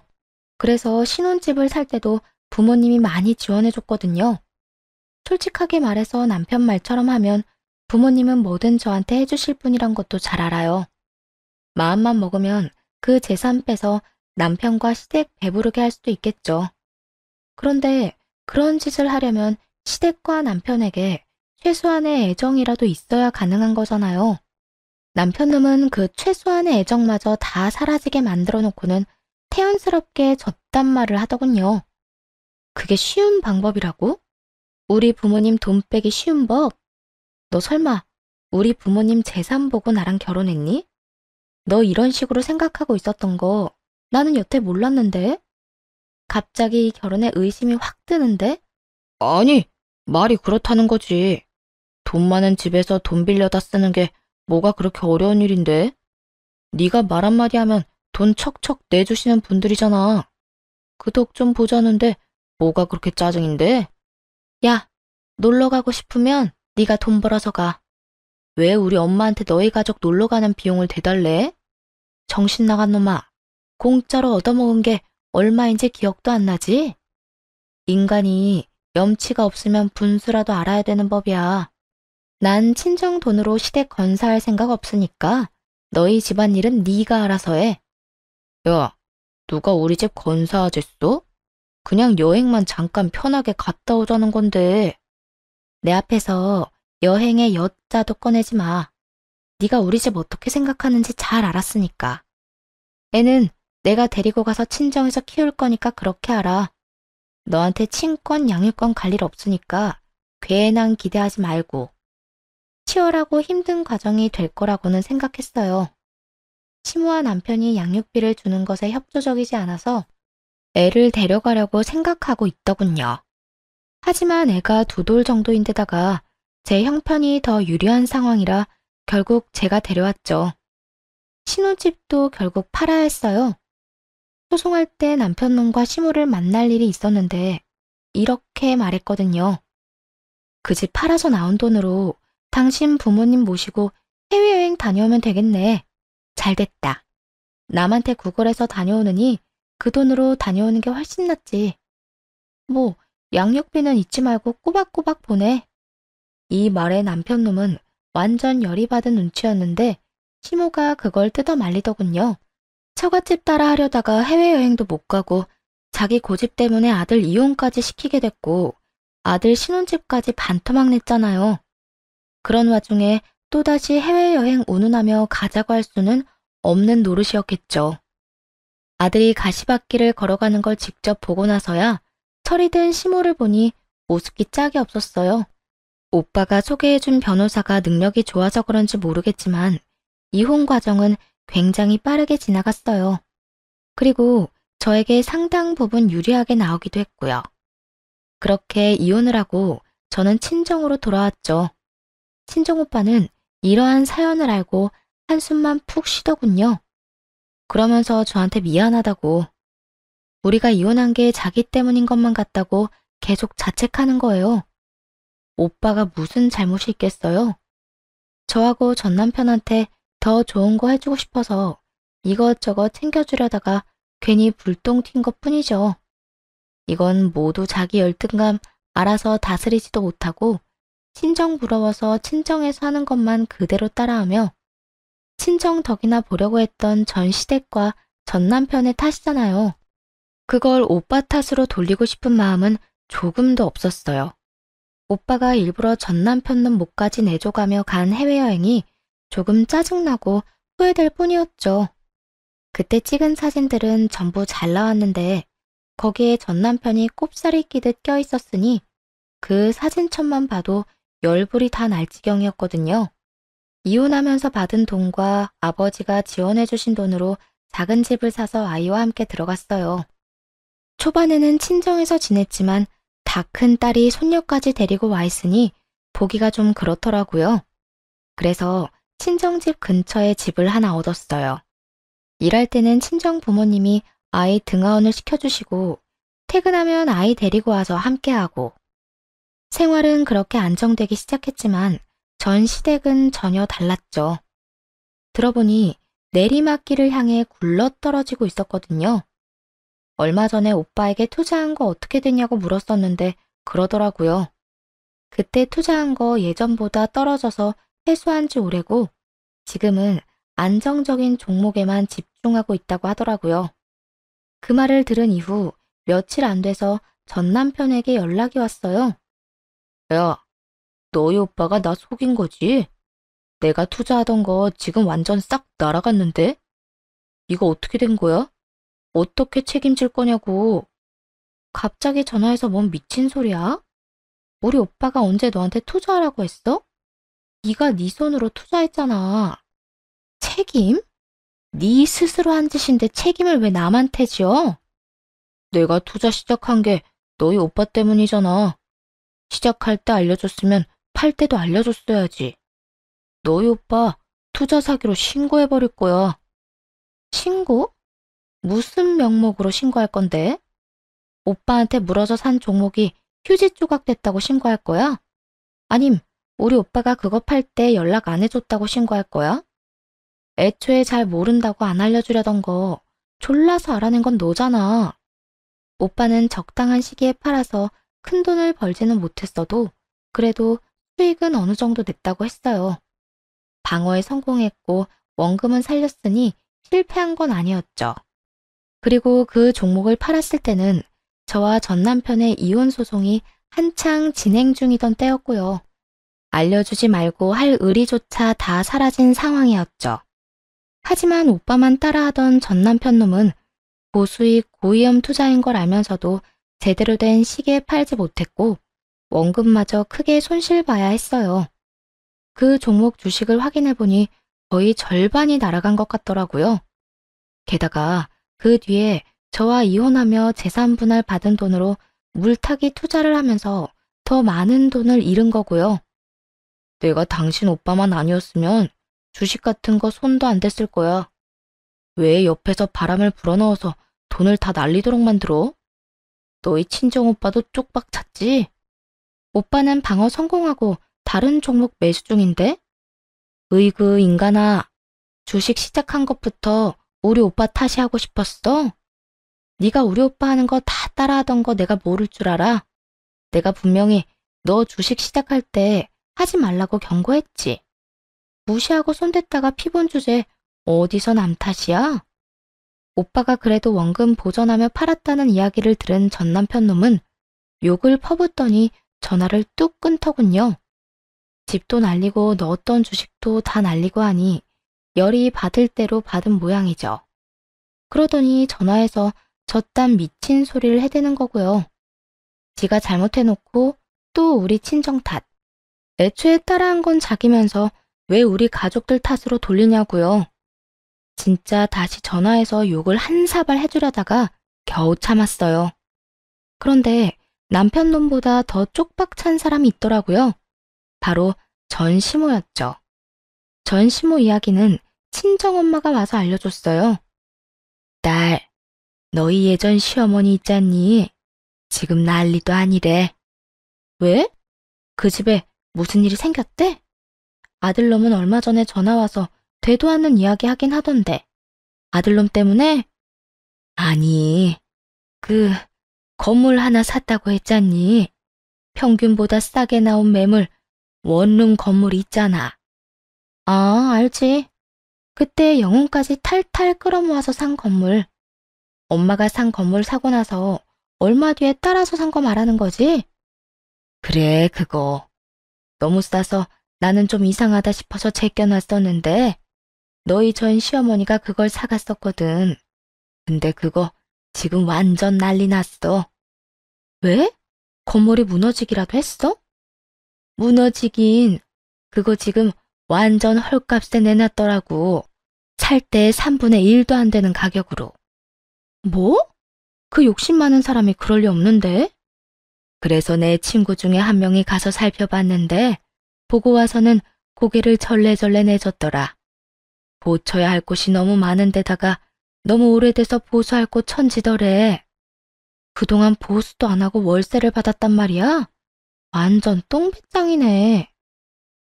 그래서 신혼집을 살 때도 부모님이 많이 지원해줬거든요. 솔직하게 말해서 남편 말처럼 하면 부모님은 뭐든 저한테 해주실 분이란 것도 잘 알아요. 마음만 먹으면 그 재산 빼서 남편과 시댁 배부르게 할 수도 있겠죠. 그런데 그런 짓을 하려면 시댁과 남편에게 최소한의 애정이라도 있어야 가능한 거잖아요. 남편놈은 그 최소한의 애정마저 다 사라지게 만들어 놓고는 태연스럽게 저딴 말을 하더군요. 그게 쉬운 방법이라고? 우리 부모님 돈 빼기 쉬운 법? 너 설마 우리 부모님 재산 보고 나랑 결혼했니? 너 이런 식으로 생각하고 있었던 거 나는 여태 몰랐는데? 갑자기 이 결혼에 의심이 확 드는데? 아니, 말이 그렇다는 거지. 돈 많은 집에서 돈 빌려다 쓰는 게 뭐가 그렇게 어려운 일인데? 네가 말 한마디 하면 돈 척척 내주시는 분들이잖아. 그 덕 좀 보자는데 뭐가 그렇게 짜증인데? 야, 놀러 가고 싶으면 네가 돈 벌어서 가. 왜 우리 엄마한테 너희 가족 놀러 가는 비용을 대달래? 정신 나간 놈아. 공짜로 얻어먹은 게 얼마인지 기억도 안 나지? 인간이 염치가 없으면 분수라도 알아야 되는 법이야. 난 친정 돈으로 시댁 건사할 생각 없으니까 너희 집안일은 네가 알아서 해. 야, 누가 우리 집 건사하겠어? 그냥 여행만 잠깐 편하게 갔다 오자는 건데. 내 앞에서 여행의 여자도 꺼내지 마. 네가 우리 집 어떻게 생각하는지 잘 알았으니까. 애는 내가 데리고 가서 친정에서 키울 거니까 그렇게 알아. 너한테 친권, 양육권 갈 일 없으니까 괜한 기대하지 말고. 치열하고 힘든 과정이 될 거라고는 생각했어요. 시모와 남편이 양육비를 주는 것에 협조적이지 않아서 애를 데려가려고 생각하고 있더군요. 하지만 애가 2돌 정도인 데다가 제 형편이 더 유리한 상황이라 결국 제가 데려왔죠. 신혼집도 결국 팔아야 했어요. 소송할 때 남편놈과 시모를 만날 일이 있었는데 이렇게 말했거든요. 그 집 팔아서 나온 돈으로 당신 부모님 모시고 해외여행 다녀오면 되겠네. 잘됐다. 남한테 구걸해서 다녀오느니 그 돈으로 다녀오는 게 훨씬 낫지. 뭐 양육비는 잊지 말고 꼬박꼬박 보내. 이 말에 남편놈은 완전 열이 받은 눈치였는데 시모가 그걸 뜯어 말리더군요. 처갓집 따라 하려다가 해외여행도 못 가고 자기 고집 때문에 아들 이혼까지 시키게 됐고 아들 신혼집까지 반토막 냈잖아요. 그런 와중에 또다시 해외여행 운운하며 가자고 할 수는 없는 노릇이었겠죠. 아들이 가시밭길을 걸어가는 걸 직접 보고 나서야 철이 든 시모를 보니 우습기 짝이 없었어요. 오빠가 소개해준 변호사가 능력이 좋아서 그런지 모르겠지만 이혼 과정은 굉장히 빠르게 지나갔어요. 그리고 저에게 상당 부분 유리하게 나오기도 했고요. 그렇게 이혼을 하고 저는 친정으로 돌아왔죠. 친정오빠는 이러한 사연을 알고 한숨만 푹 쉬더군요. 그러면서 저한테 미안하다고, 우리가 이혼한 게 자기 때문인 것만 같다고 계속 자책하는 거예요. 오빠가 무슨 잘못이 있겠어요? 저하고 전 남편한테 더 좋은 거 해주고 싶어서 이것저것 챙겨주려다가 괜히 불똥 튄 것 뿐이죠. 이건 모두 자기 열등감 알아서 다스리지도 못하고 친정 부러워서 친정에서 하는 것만 그대로 따라하며 친정 덕이나 보려고 했던 전 시댁과 전 남편의 탓이잖아요. 그걸 오빠 탓으로 돌리고 싶은 마음은 조금도 없었어요. 오빠가 일부러 전 남편놈 목까지 내줘가며 간 해외여행이 조금 짜증나고 후회될 뿐이었죠. 그때 찍은 사진들은 전부 잘 나왔는데 거기에 전 남편이 꼽살이 끼듯 껴있었으니 그 사진첩만 봐도 열불이 다 날 지경이었거든요. 이혼하면서 받은 돈과 아버지가 지원해주신 돈으로 작은 집을 사서 아이와 함께 들어갔어요. 초반에는 친정에서 지냈지만 다 큰 딸이 손녀까지 데리고 와 있으니 보기가 좀 그렇더라고요. 그래서 친정집 근처에 집을 하나 얻었어요. 일할 때는 친정 부모님이 아이 등하원을 시켜주시고 퇴근하면 아이 데리고 와서 함께하고 생활은 그렇게 안정되기 시작했지만 전 시댁은 전혀 달랐죠. 들어보니 내리막길을 향해 굴러떨어지고 있었거든요. 얼마 전에 오빠에게 투자한 거 어떻게 됐냐고 물었었는데 그러더라고요. 그때 투자한 거 예전보다 떨어져서 회수한 지 오래고 지금은 안정적인 종목에만 집중하고 있다고 하더라고요. 그 말을 들은 이후 며칠 안 돼서 전 남편에게 연락이 왔어요. 야, 너희 오빠가 나 속인 거지? 내가 투자하던 거 지금 완전 싹 날아갔는데? 이거 어떻게 된 거야? 어떻게 책임질 거냐고. 갑자기 전화해서 뭔 미친 소리야? 우리 오빠가 언제 너한테 투자하라고 했어? 네가 네 손으로 투자했잖아. 책임? 네 스스로 한 짓인데 책임을 왜 남한테 지어? 내가 투자 시작한 게 너희 오빠 때문이잖아. 시작할 때 알려줬으면 팔 때도 알려줬어야지. 너희 오빠 투자 사기로 신고해버릴 거야. 신고? 무슨 명목으로 신고할 건데? 오빠한테 물어서 산 종목이 휴지 조각 됐다고 신고할 거야? 아님 우리 오빠가 그거 팔 때 연락 안 해줬다고 신고할 거야? 애초에 잘 모른다고 안 알려주려던 거 졸라서 알아낸 건 너잖아. 오빠는 적당한 시기에 팔아서 큰 돈을 벌지는 못했어도 그래도 수익은 어느 정도 냈다고 했어요. 방어에 성공했고 원금은 살렸으니 실패한 건 아니었죠. 그리고 그 종목을 팔았을 때는 저와 전 남편의 이혼 소송이 한창 진행 중이던 때였고요. 알려주지 말고 할 의리조차 다 사라진 상황이었죠. 하지만 오빠만 따라하던 전 남편 놈은 고수익 고위험 투자인 걸 알면서도 제대로 된 시기에 팔지 못했고 원금마저 크게 손실봐야 했어요. 그 종목 주식을 확인해보니 거의 절반이 날아간 것 같더라고요. 게다가 그 뒤에 저와 이혼하며 재산 분할 받은 돈으로 물타기 투자를 하면서 더 많은 돈을 잃은 거고요. 내가 당신 오빠만 아니었으면 주식 같은 거 손도 안 댔을 거야. 왜 옆에서 바람을 불어넣어서 돈을 다 날리도록 만들어? 너희 친정 오빠도 쪽박 찼지? 오빠는 방어 성공하고 다른 종목 매수 중인데? 으이그 인간아, 주식 시작한 것부터 우리 오빠 탓이 하고 싶었어? 네가 우리 오빠 하는 거 다 따라하던 거 내가 모를 줄 알아? 내가 분명히 너 주식 시작할 때 하지 말라고 경고했지. 무시하고 손댔다가 피본 주제 어디서 남 탓이야? 오빠가 그래도 원금 보전하며 팔았다는 이야기를 들은 전 남편 놈은 욕을 퍼붓더니 전화를 뚝 끊더군요. 집도 날리고 넣었던 주식도 다 날리고 하니 열이 받을 대로 받은 모양이죠. 그러더니 전화해서 저딴 미친 소리를 해대는 거고요. 지가 잘못해놓고 또 우리 친정 탓. 애초에 따라한 건 자기면서 왜 우리 가족들 탓으로 돌리냐고요. 진짜 다시 전화해서 욕을 한 사발 해주려다가 겨우 참았어요. 그런데 남편 놈보다 더 쪽박 찬 사람이 있더라고요. 바로 전시모였죠. 전시모 이야기는 친정엄마가 와서 알려줬어요. 딸, 너희 예전 시어머니 있잖니? 지금 난리도 아니래. 왜? 그 집에 무슨 일이 생겼대? 아들놈은 얼마 전에 전화와서 되도 않는 이야기 하긴 하던데. 아들놈 때문에? 아니, 그 건물 하나 샀다고 했잖니. 평균보다 싸게 나온 매물 원룸 건물 있잖아. 아, 알지. 그때 영혼까지 탈탈 끌어모아서 산 건물. 엄마가 산 건물 사고 나서 얼마 뒤에 따라서 산 거 말하는 거지? 그래, 그거. 너무 싸서 나는 좀 이상하다 싶어서 제껴놨었는데 너희 전 시어머니가 그걸 사갔었거든. 근데 그거 지금 완전 난리 났어. 왜? 건물이 무너지기라도 했어? 무너지긴. 그거 지금 완전 헐값에 내놨더라고. 살 때 3분의 1도 안 되는 가격으로. 뭐? 그 욕심 많은 사람이 그럴 리 없는데? 그래서 내 친구 중에 한 명이 가서 살펴봤는데 보고 와서는 고개를 절레절레 내줬더라. 고쳐야 할 곳이 너무 많은 데다가 너무 오래돼서 보수할 곳 천지더래. 그동안 보수도 안 하고 월세를 받았단 말이야? 완전 똥배짱이네.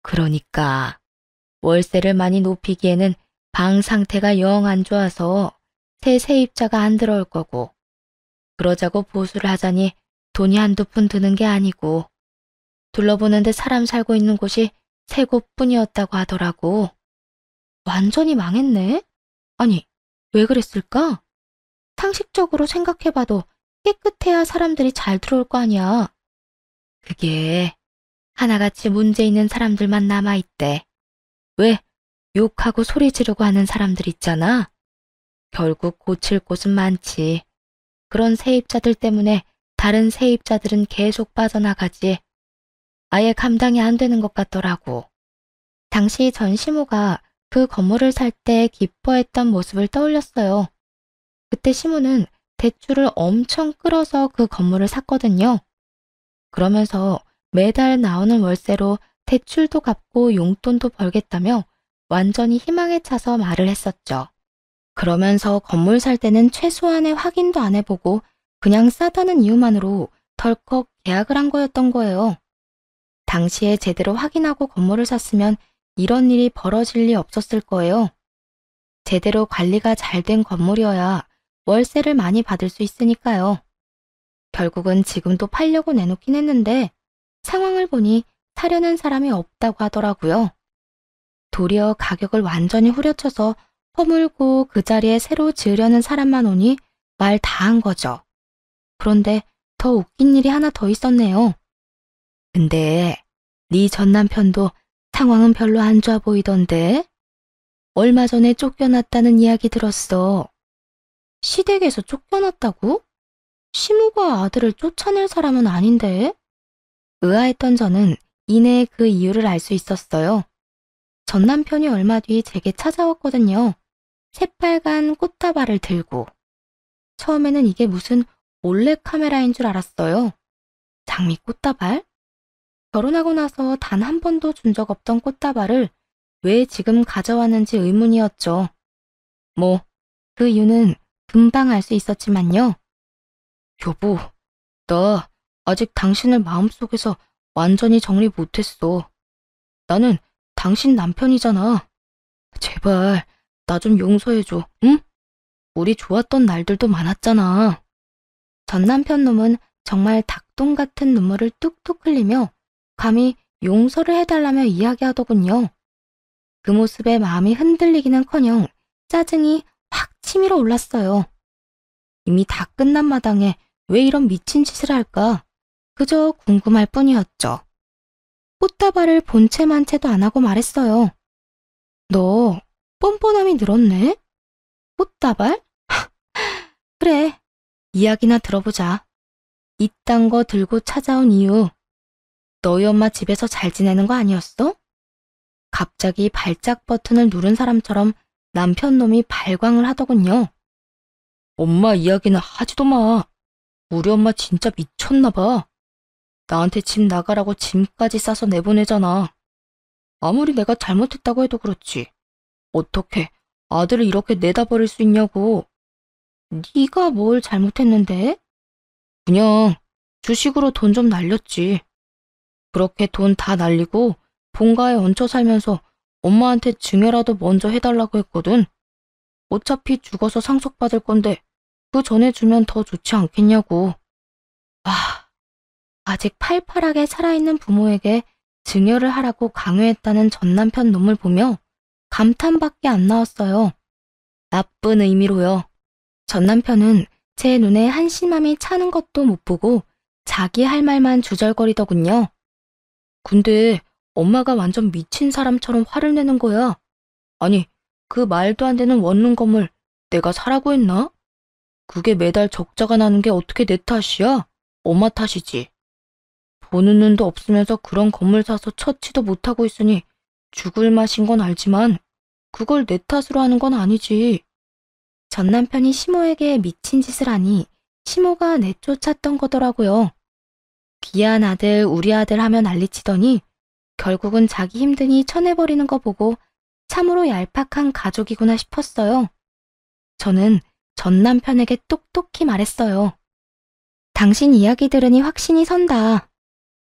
그러니까 월세를 많이 높이기에는 방 상태가 영 안 좋아서 새 세입자가 안 들어올 거고, 그러자고 보수를 하자니 돈이 한두 푼 드는 게 아니고, 둘러보는데 사람 살고 있는 곳이 세 곳뿐이었다고 하더라고. 완전히 망했네? 아니, 왜 그랬을까? 상식적으로 생각해봐도 깨끗해야 사람들이 잘 들어올 거 아니야. 그게 하나같이 문제 있는 사람들만 남아있대. 왜? 욕하고 소리 지르고 하는 사람들 있잖아. 결국 고칠 곳은 많지. 그런 세입자들 때문에 다른 세입자들은 계속 빠져나가지. 아예 감당이 안 되는 것 같더라고. 당시 전 시모가 그 건물을 살 때 기뻐했던 모습을 떠올렸어요. 그때 시모는 대출을 엄청 끌어서 그 건물을 샀거든요. 그러면서 매달 나오는 월세로 대출도 갚고 용돈도 벌겠다며 완전히 희망에 차서 말을 했었죠. 그러면서 건물 살 때는 최소한의 확인도 안 해보고 그냥 싸다는 이유만으로 덜컥 계약을 한 거였던 거예요. 당시에 제대로 확인하고 건물을 샀으면 이런 일이 벌어질 리 없었을 거예요. 제대로 관리가 잘 된 건물이어야 월세를 많이 받을 수 있으니까요. 결국은 지금도 팔려고 내놓긴 했는데 상황을 보니 사려는 사람이 없다고 하더라고요. 도리어 가격을 완전히 후려쳐서 허물고 그 자리에 새로 지으려는 사람만 오니 말 다 한 거죠. 그런데 더 웃긴 일이 하나 더 있었네요. 근데 네 전 남편도 상황은 별로 안 좋아 보이던데? 얼마 전에 쫓겨났다는 이야기 들었어. 시댁에서 쫓겨났다고? 시모가 아들을 쫓아낼 사람은 아닌데? 의아했던 저는 이내 그 이유를 알 수 있었어요. 전 남편이 얼마 뒤 제게 찾아왔거든요. 새빨간 꽃다발을 들고. 처음에는 이게 무슨 몰래카메라인 줄 알았어요. 장미 꽃다발? 결혼하고 나서 단 한 번도 준 적 없던 꽃다발을 왜 지금 가져왔는지 의문이었죠. 뭐, 그 이유는 금방 알 수 있었지만요. 여보, 나 아직 당신을 마음속에서 완전히 정리 못했어. 나는 당신 남편이잖아. 제발 나 좀 용서해줘, 응? 우리 좋았던 날들도 많았잖아. 전 남편 놈은 정말 닭똥 같은 눈물을 뚝뚝 흘리며 감히 용서를 해달라며 이야기하더군요. 그 모습에 마음이 흔들리기는커녕 짜증이 확 치밀어 올랐어요. 이미 다 끝난 마당에 왜 이런 미친 짓을 할까? 그저 궁금할 뿐이었죠. 꽃다발을 본체만 채도 안 하고 말했어요. 너 뻔뻔함이 늘었네? 꽃다발? 그래, 이야기나 들어보자. 이딴 거 들고 찾아온 이유, 너희 엄마 집에서 잘 지내는 거 아니었어? 갑자기 발작 버튼을 누른 사람처럼 남편 놈이 발광을 하더군요. 엄마 이야기는 하지도 마. 우리 엄마 진짜 미쳤나 봐. 나한테 집 나가라고 짐까지 싸서 내보내잖아. 아무리 내가 잘못했다고 해도 그렇지. 어떻게 아들을 이렇게 내다 버릴 수 있냐고. 네가 뭘 잘못했는데? 그냥 주식으로 돈 좀 날렸지. 그렇게 돈 다 날리고 본가에 얹혀 살면서 엄마한테 증여라도 먼저 해달라고 했거든. 어차피 죽어서 상속받을 건데 그 전에 주면 더 좋지 않겠냐고. 와, 아직 팔팔하게 살아있는 부모에게 증여를 하라고 강요했다는 전 남편 놈을 보며 감탄밖에 안 나왔어요. 나쁜 의미로요. 전 남편은 제 눈에 한심함이 차는 것도 못 보고 자기 할 말만 주절거리더군요. 근데 엄마가 완전 미친 사람처럼 화를 내는 거야. 아니, 그 말도 안 되는 원룸 건물 내가 사라고 했나? 그게 매달 적자가 나는 게 어떻게 내 탓이야? 엄마 탓이지. 보는 눈도 없으면서 그런 건물 사서 처치도 못하고 있으니 죽을 맛인 건 알지만 그걸 내 탓으로 하는 건 아니지. 전 남편이 시모에게 미친 짓을 하니 시모가 내쫓았던 거더라고요. 귀한 아들, 우리 아들 하며 난리치더니 결국은 자기 힘드니 쳐내버리는 거 보고 참으로 얄팍한 가족이구나 싶었어요. 저는 전 남편에게 똑똑히 말했어요. 당신 이야기 들으니 확신이 선다.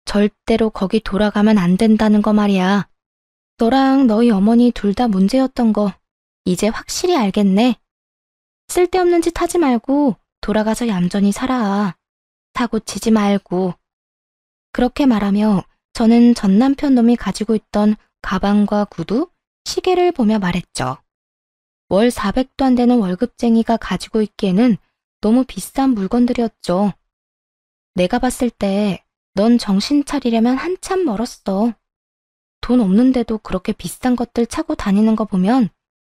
절대로 거기 돌아가면 안 된다는 거 말이야. 너랑 너희 어머니 둘 다 문제였던 거 이제 확실히 알겠네. 쓸데없는 짓 하지 말고 돌아가서 얌전히 살아. 사고 치지 말고. 그렇게 말하며 저는 전 남편 놈이 가지고 있던 가방과 구두, 시계를 보며 말했죠. 월 400도 안 되는 월급쟁이가 가지고 있기에는 너무 비싼 물건들이었죠. 내가 봤을 때 넌 정신 차리려면 한참 멀었어. 돈 없는데도 그렇게 비싼 것들 차고 다니는 거 보면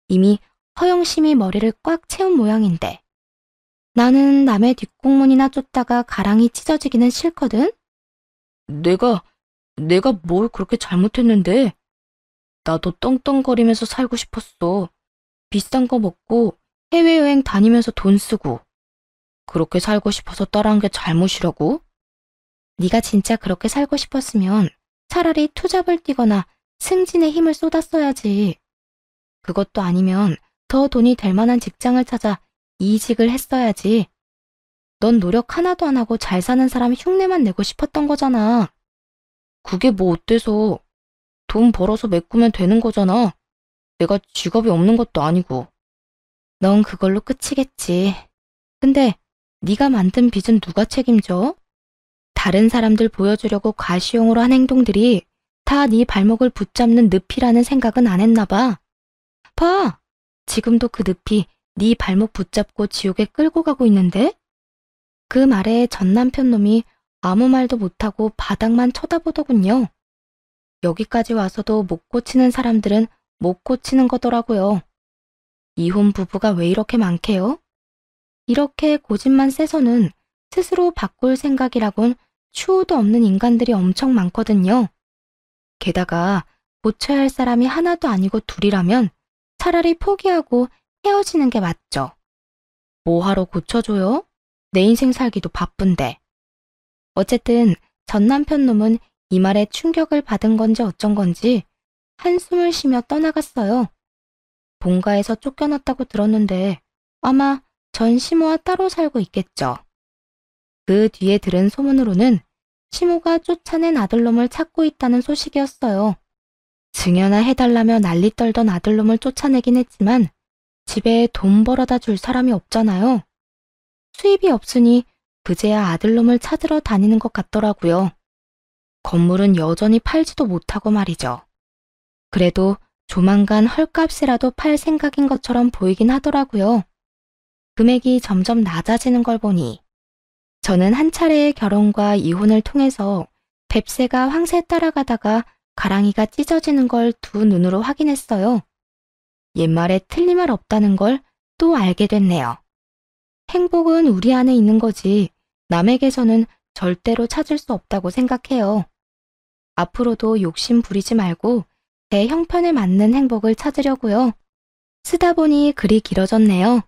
이미 허영심이 머리를 꽉 채운 모양인데. 나는 남의 뒷공문이나 쫓다가 가랑이 찢어지기는 싫거든? 내가 뭘 그렇게 잘못했는데? 나도 떵떵거리면서 살고 싶었어. 비싼 거 먹고 해외여행 다니면서 돈 쓰고. 그렇게 살고 싶어서 따라한 게 잘못이라고? 네가 진짜 그렇게 살고 싶었으면 차라리 투잡을 뛰거나 승진에 힘을 쏟았어야지. 그것도 아니면 더 돈이 될 만한 직장을 찾아 이직을 했어야지. 넌 노력 하나도 안 하고 잘 사는 사람 흉내만 내고 싶었던 거잖아. 그게 뭐 어때서? 돈 벌어서 메꾸면 되는 거잖아. 내가 직업이 없는 것도 아니고. 넌 그걸로 끝이겠지. 근데 네가 만든 빚은 누가 책임져? 다른 사람들 보여주려고 과시용으로 한 행동들이 다 네 발목을 붙잡는 늪이라는 생각은 안 했나 봐. 봐! 지금도 그 늪이 네 발목 붙잡고 지옥에 끌고 가고 있는데? 그 말에 전 남편 놈이 아무 말도 못하고 바닥만 쳐다보더군요. 여기까지 와서도 못 고치는 사람들은 못 고치는 거더라고요. 이혼 부부가 왜 이렇게 많게요? 이렇게 고집만 세서는 스스로 바꿀 생각이라곤 추호도 없는 인간들이 엄청 많거든요. 게다가 고쳐야 할 사람이 하나도 아니고 둘이라면 차라리 포기하고 헤어지는 게 맞죠. 뭐하러 고쳐줘요? 내 인생 살기도 바쁜데. 어쨌든 전 남편 놈은 이 말에 충격을 받은 건지 어쩐 건지 한숨을 쉬며 떠나갔어요. 본가에서 쫓겨났다고 들었는데 아마 전 시모와 따로 살고 있겠죠. 그 뒤에 들은 소문으로는 시모가 쫓아낸 아들놈을 찾고 있다는 소식이었어요. 증여나 해달라며 난리 떨던 아들놈을 쫓아내긴 했지만 집에 돈 벌어다 줄 사람이 없잖아요. 수입이 없으니 그제야 아들놈을 찾으러 다니는 것 같더라고요. 건물은 여전히 팔지도 못하고 말이죠. 그래도 조만간 헐값이라도 팔 생각인 것처럼 보이긴 하더라고요. 금액이 점점 낮아지는 걸 보니 저는 한 차례의 결혼과 이혼을 통해서 뱁새가 황새 따라가다가 가랑이가 찢어지는 걸 두 눈으로 확인했어요. 옛말에 틀림말 없다는 걸 또 알게 됐네요. 행복은 우리 안에 있는 거지 남에게서는 절대로 찾을 수 없다고 생각해요. 앞으로도 욕심 부리지 말고 제 형편에 맞는 행복을 찾으려고요. 쓰다 보니 글이 길어졌네요.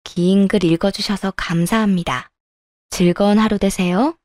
긴 글 읽어주셔서 감사합니다. 즐거운 하루 되세요.